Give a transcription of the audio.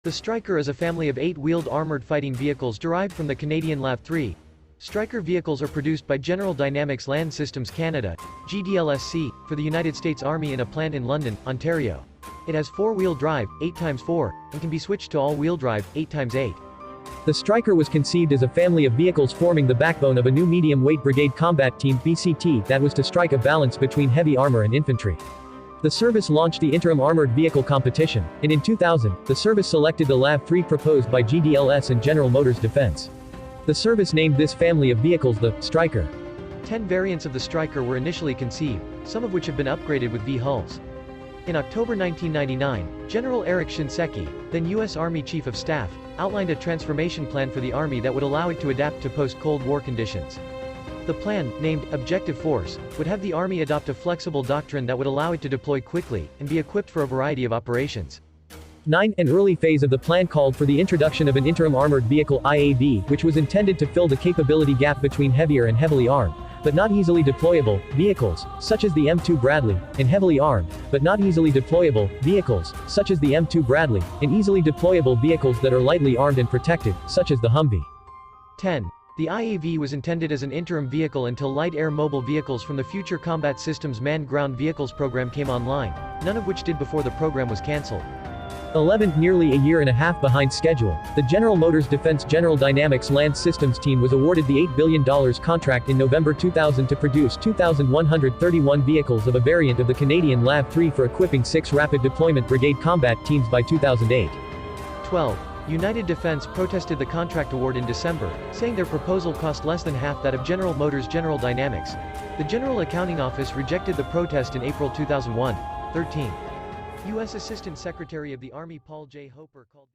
The Stryker is a family of 8-wheeled armored fighting vehicles derived from the Canadian LAV-3. Stryker vehicles are produced by General Dynamics Land Systems Canada, GDLSC, for the United States Army in a plant in London, Ontario. It has 4-wheel drive, 8x4, and can be switched to all-wheel drive, 8x8. The Stryker was conceived as a family of vehicles forming the backbone of a new medium-weight brigade combat team (BCT) that was to strike a balance between heavy armor and infantry. The service launched the interim armored vehicle competition, and in 2000, the service selected the LAV-3 proposed by GDLS and General Motors Defense. The service named this family of vehicles the Stryker. 10 variants of the Stryker were initially conceived, some of which have been upgraded with V-hulls. In October 1999, General Eric Shinseki, then U.S. Army Chief of Staff, outlined a transformation plan for the Army that would allow it to adapt to post-Cold War conditions. The plan, named Objective Force, would have the Army adopt a flexible doctrine that would allow it to deploy quickly, and be equipped for a variety of operations. An early phase of the plan called for the introduction of an interim armored vehicle IAV, which was intended to fill the capability gap between heavier and heavily armed, but not easily deployable, vehicles, such as the M2 Bradley, and heavily armed, but not easily deployable, vehicles, such as the M2 Bradley, and easily deployable vehicles that are lightly armed and protected, such as the Humvee. 10. The IAV was intended as an interim vehicle until light air mobile vehicles from the Future Combat Systems Manned Ground Vehicles program came online, none of which did before the program was cancelled. 11. Nearly a year and a half behind schedule, the General Motors Defense General Dynamics Land Systems team was awarded the $8 billion contract in November 2000 to produce 2,131 vehicles of a variant of the Canadian LAV-3 for equipping 6 rapid deployment brigade combat teams by 2008. 12. United Defense protested the contract award in December, saying their proposal cost less than half that of General Motors' General Dynamics. The General Accounting Office rejected the protest in April 2001. 13. U.S. Assistant Secretary of the Army Paul J. Hoper called